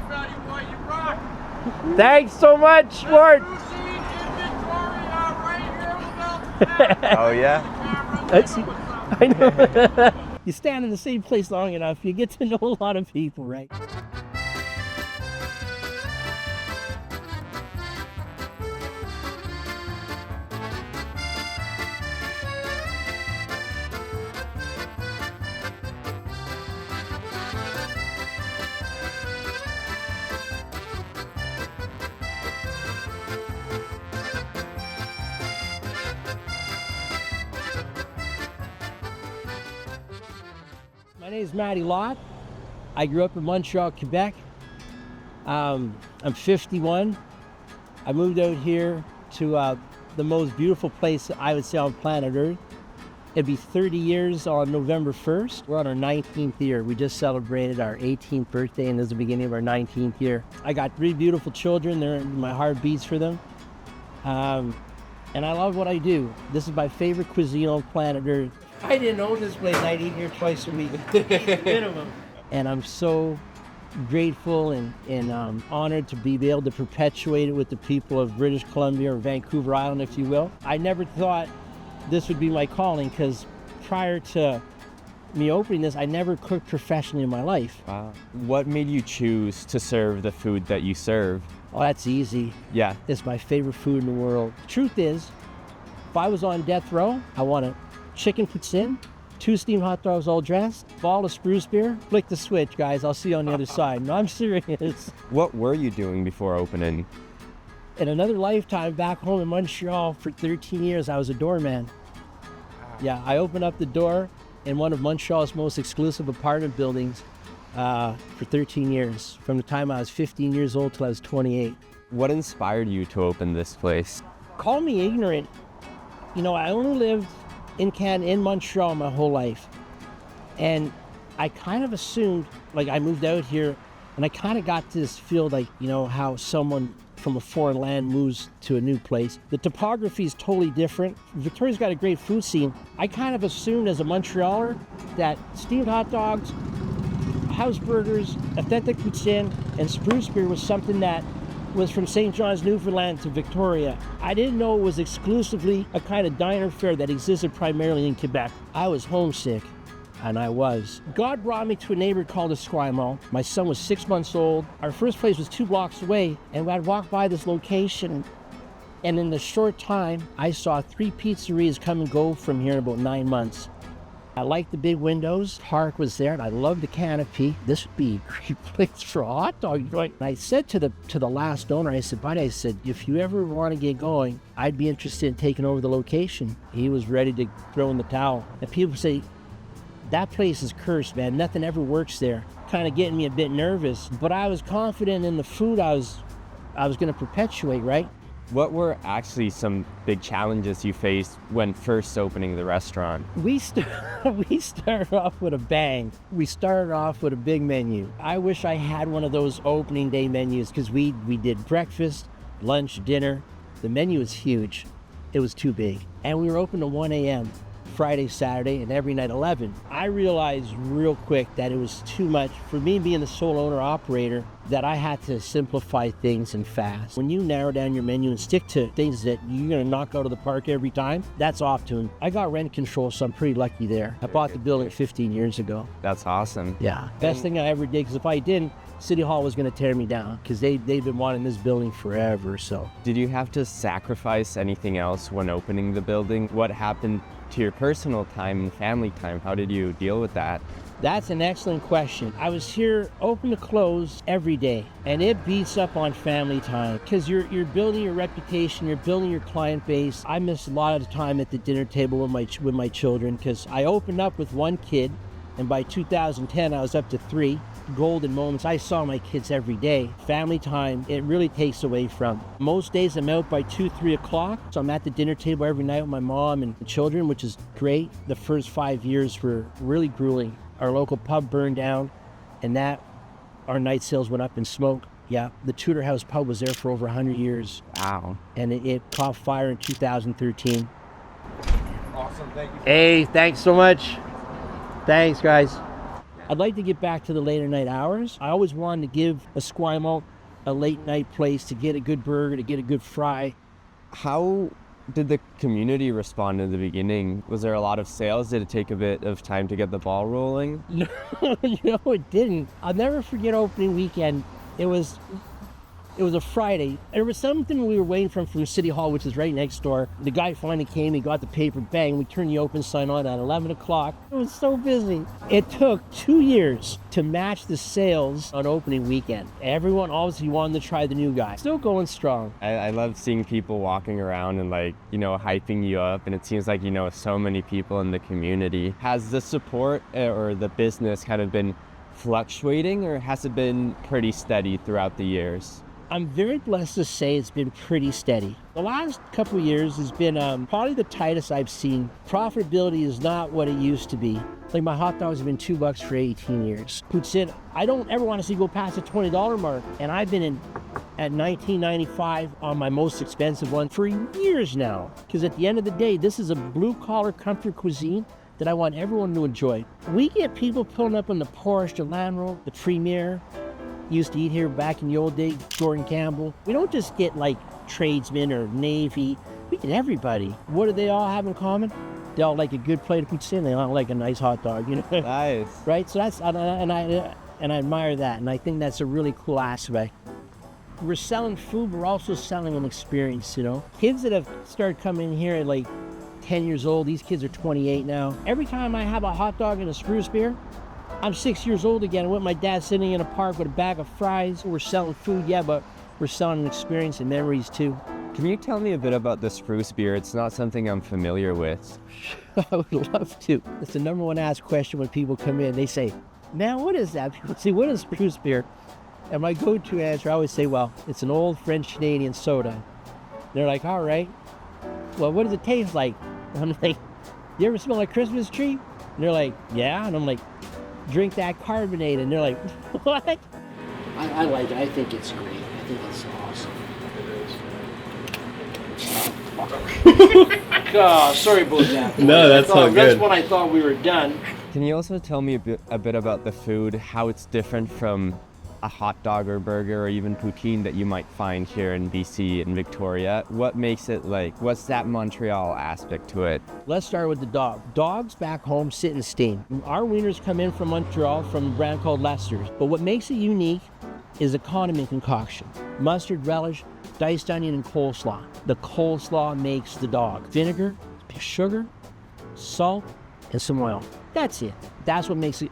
Fatty boy, you rock. Thanks so much, Ward. Oh yeah? I know. You stand in the same place long enough, you get to know a lot of people, right? My name is Mathieu Lott. I grew up in Montreal, Quebec. I'm 51. I moved out here to the most beautiful place I would say on planet Earth. It'd be 30 years on November 1st. We're on our 19th year. We just celebrated our 18th birthday, and this is the beginning of our 19th year. I got 3 beautiful children. My heart beats for them. And I love what I do. This is my favorite cuisine on planet Earth. I didn't own this place. I'd eat here twice a week, minimum. And I'm so grateful and honored to be able to perpetuate it with the people of British Columbia, or Vancouver Island, if you will. I never thought this would be my calling, because prior to me opening this, I never cooked professionally in my life. Wow. What made you choose to serve the food that you serve? Oh, that's easy. Yeah. It's my favorite food in the world. Truth is, if I was on death row, I want a chicken poutine, 2 steamed hot dogs all dressed, bottle of Spruce Beer. Flick the switch, guys. I'll see you on the other side. No, I'm serious. What were you doing before opening? In another lifetime, back home in Montreal for 13 years, I was a doorman. Yeah, I opened up the door in one of Montreal's most exclusive apartment buildings for 13 years, from the time I was 15 years old till I was 28. What inspired you to open this place? Call me ignorant. You know, I only lived in Canada, in Montreal, my whole life. And I kind of assumed, like, I moved out here and I kind of got to this feel like, you know, how someone from a foreign land moves to a new place. The topography is totally different. Victoria's got a great food scene. I kind of assumed as a Montrealer that steamed hot dogs, house burgers, authentic poutine, and Spruce Beer was something that was from St. John's, Newfoundland to Victoria. I didn't know it was exclusively a kind of diner fare that existed primarily in Quebec. I was homesick, and I was. God brought me to a neighborhood called Esquimalt. My son was 6 months old. Our first place was 2 blocks away, and I'd walk by this location, and in a short time, I saw 3 pizzerias come and go from here in about 9 months. I liked the big windows. Park was there, and I loved the canopy. This would be a great place for a hot dog joint. And I said to the last owner, I said, buddy, I said, if you ever want to get going, I'd be interested in taking over the location. He was ready to throw in the towel. And people say, that place is cursed, man. Nothing ever works there. Kind of getting me a bit nervous. But I was confident in the food I was going to perpetuate, right? What were actually some big challenges you faced when first opening the restaurant? We started off with a bang. We started off with a big menu. I wish I had one of those opening day menus, because we did breakfast, lunch, dinner. The menu was huge. It was too big. And we were open to 1 a.m. Friday, Saturday, and every night 11. I realized real quick that it was too much for me, being the sole owner operator, that I had to simplify things and fast. When you narrow down your menu and stick to things that you're gonna knock out of the park every time, that's off tune. I got rent control, so I'm pretty lucky there. I bought the building 15 years ago. That's awesome. Yeah, best thing I ever did, because if I didn't, City Hall was gonna tear me down, because they've been wanting this building forever, so. Did you have to sacrifice anything else when opening the building? What happened to your personal time and family time? How did you deal with that? That's an excellent question. I was here open to close every day, and it beats up on family time, because you're building your reputation, you're building your client base. I missed a lot of the time at the dinner table with my children, because I opened up with 1 kid, and by 2010 I was up to 3. Golden moments. I saw my kids every day. Family time, it really takes away from. Most days I'm out by 2, 3 o'clock. So I'm at the dinner table every night with my mom and the children, which is great. The first 5 years were really grueling. Our local pub burned down, and our night sales went up in smoke. Yeah, the Tudor House pub was there for over 100 years. Wow. And it caught fire in 2013. Awesome, thank you. Hey, thanks so much. Thanks, guys. I'd like to get back to the later night hours. I always wanted to give Esquimalt a late night place to get a good burger, to get a good fry. How did the community respond in the beginning? Was there a lot of sales? Did it take a bit of time to get the ball rolling? No, it didn't. I'll never forget opening weekend. It was a Friday. There was something we were waiting from City Hall, which is right next door. The guy finally came, he got the paper, bang, we turned the open sign on at 11 o'clock. It was so busy. It took 2 years to match the sales on opening weekend. Everyone obviously wanted to try the new guy. Still going strong. I love seeing people walking around and hyping you up, and it seems like so many people in the community. Has the support or the business kind of been fluctuating, or has it been pretty steady throughout the years? I'm very blessed to say it's been pretty steady. The last couple of years has been probably the tightest I've seen. Profitability is not what it used to be. Like my hot dogs have been $2 for 18 years. Poutine, I don't ever want to see go past the $20 mark. And I've been at $19.95 on my most expensive one for years now. Because at the end of the day, this is a blue collar comfort cuisine that I want everyone to enjoy. We get people pulling up on the Porsche, the Land Rover, the Premier. Used to eat here back in the old days, Jordan Campbell. We don't just get like tradesmen or Navy. We get everybody. What do they all have in common? They all like a good plate of poutine. They all like a nice hot dog, Nice. Right? So that's, and I admire that. And I think that's a really cool aspect. We're selling food, but we're also selling an experience, Kids that have started coming in here at like 10 years old, these kids are 28 now. Every time I have a hot dog and a Spruce Beer, I'm 6 years old again. I'm with my dad sitting in a park with a bag of fries. We're selling food, yeah, but we're selling an experience and memories too. Can you tell me a bit about the Spruce Beer? It's not something I'm familiar with. I would love to. It's the number one asked question when people come in. They say, man, what is that? People say, what is Spruce Beer? And my go-to answer, I always say, well, it's an old French-Canadian soda. They're like, all right. Well, what does it taste like? I'm like, you ever smell a Christmas tree? And they're like, yeah. And I'm like, drink that carbonate. And they're like, what? I like it. I think it's great. I think it's awesome. Oh, sorry about that. No, that's all good. That's when I thought we were done. Can you also tell me a bit about the food, how it's different from a hot dog or burger or even poutine that you might find here in BC and Victoria? What makes it what's that Montreal aspect to it? Let's start with the dog. Dogs back home sit and steam. Our wieners come in from Montreal from a brand called Lester's. But what makes it unique is a condiment concoction. Mustard, relish, diced onion, and coleslaw. The coleslaw makes the dog. Vinegar, sugar, salt, and some oil. That's it. That's what makes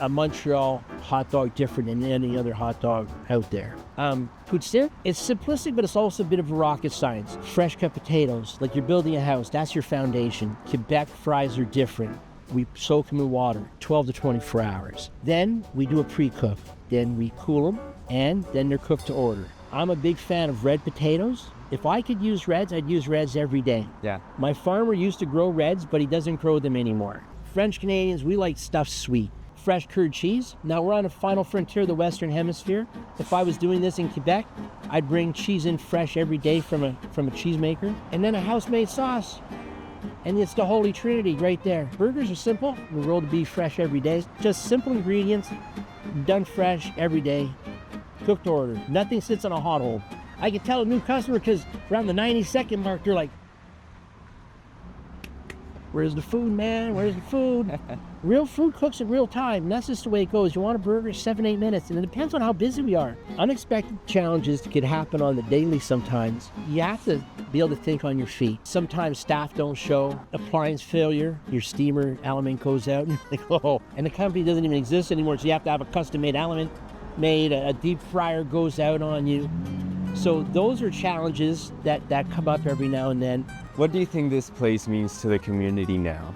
a Montreal hot dog different than any other hot dog out there. Poutine, it's simplistic, but it's also a bit of a rocket science. Fresh cut potatoes, like you're building a house, that's your foundation. Quebec fries are different. We soak them in water, 12 to 24 hours. Then we do a pre-cook. Then we cool them, and then they're cooked to order. I'm a big fan of red potatoes. If I could use reds, I'd use reds every day. Yeah. My farmer used to grow reds, but he doesn't grow them anymore. French Canadians, we like stuff sweet. Fresh curd cheese. Now we're on the final frontier of the Western Hemisphere. If I was doing this in Quebec, I'd bring cheese in fresh every day from a cheesemaker. And then a house-made sauce. And it's the Holy Trinity right there. Burgers are simple. We roll the beef fresh every day. Just simple ingredients, done fresh every day, cooked to order. Nothing sits on a hot hold. I can tell a new customer because around the 90-second mark, they're like, where's the food, man? Where's the food? Real food cooks in real time. And that's just the way it goes. You want a burger, 7-8 minutes. And it depends on how busy we are. Unexpected challenges could happen on the daily sometimes. You have to be able to think on your feet. Sometimes staff don't show. Appliance failure. Your steamer element goes out. And you're like, oh. And the company doesn't even exist anymore. So you have to have a custom-made element made. A deep fryer goes out on you. So those are challenges that come up every now and then. What do you think this place means to the community now?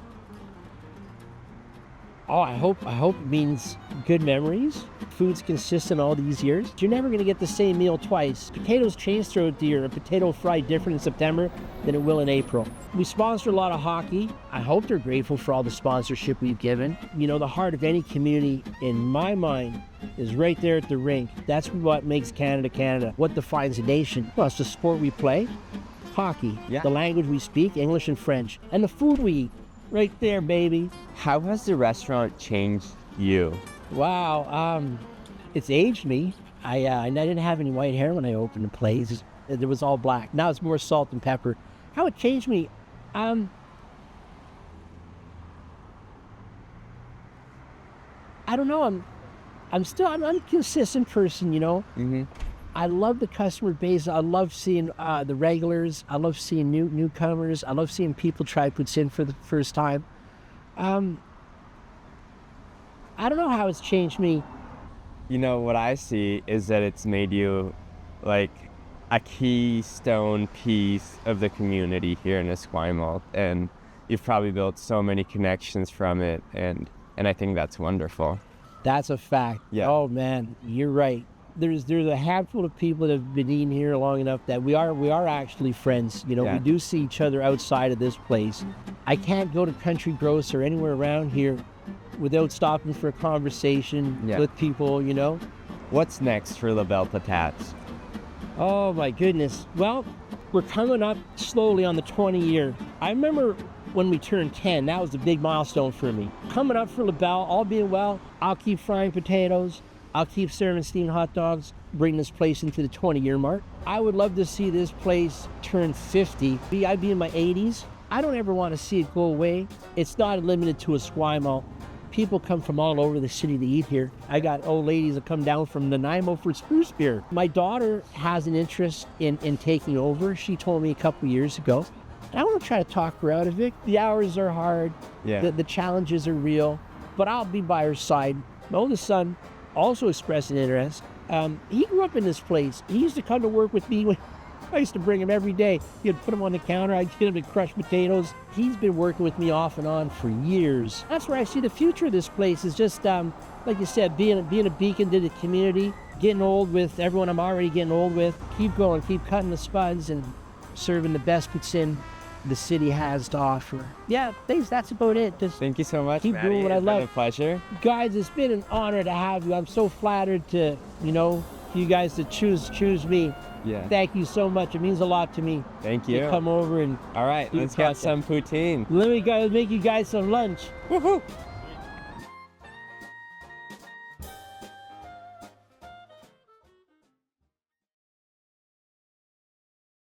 Oh, I hope it means good memories. Food's consistent all these years. You're never going to get the same meal twice. Potatoes change throughout the year. A potato fry different in September than it will in April. We sponsor a lot of hockey. I hope they're grateful for all the sponsorship we've given. The heart of any community, in my mind, is right there at the rink. That's what makes Canada Canada. What defines a nation? Well, it's the sport we play, hockey. Yeah. The language we speak, English and French. And the food we eat. Right there, baby. How has the restaurant changed you? Wow. It's aged me. I didn't have any white hair when I opened the place. It was all black. Now it's more salt and pepper. How it changed me? I don't know. I'm a consistent person, you know. Mm-hmm. I love the customer base. I love seeing the regulars. I love seeing newcomers. I love seeing people try poutine for the first time. I don't know how it's changed me. You know, what I see is that it's made you like a keystone piece of the community here in Esquimalt, and you've probably built so many connections from it, and I think that's wonderful. That's a fact. Yeah. Oh man, you're right. There's a handful of people that have been eating here long enough that we are actually friends. You know, Yeah. we do see each other outside of this place. I can't go to Country Gross or anywhere around here without stopping for a conversation with people, you know. What's next for Labelle Patates? Oh my goodness. Well, we're coming up slowly on the 20 year. I remember when we turned 10, that was a big milestone for me. Coming up for Labelle, all being well, I'll keep frying potatoes. I'll keep serving steamed hot dogs, bring this place into the 20-year mark. I would love to see this place turn 50. I'd be in my 80s. I don't ever want to see it go away. It's not limited to Esquimalt. People come from all over the city to eat here. I got old ladies that come down from Nanaimo for Spruce Beer. My daughter has an interest in taking over. She told me a couple years ago. And I want to try to talk her out of it. The hours are hard. Yeah. The challenges are real. But I'll be by her side. My oldest son also expressed an interest. He grew up in this place. He used to come to work with me. I used to bring him every day. You'd put him on the counter. I'd get him to crush potatoes. He's been working with me off and on for years. That's where I see the future of this place is just, like you said, being a beacon to the community, getting old with everyone I'm already getting old with. Keep going, keep cutting the spuds and serving the best poutine the city has to offer. Yeah, thanks. That's about it. Just Thank you so much, keep Matty. doing what I It's love. been a pleasure. Guys, it's been an honor to have you. I'm so flattered to, you guys to choose me. Yeah. Thank you so much. It means a lot to me. Thank To you. come over and All right, do let's the get podcast. some poutine. let me make you guys some lunch. Woohoo!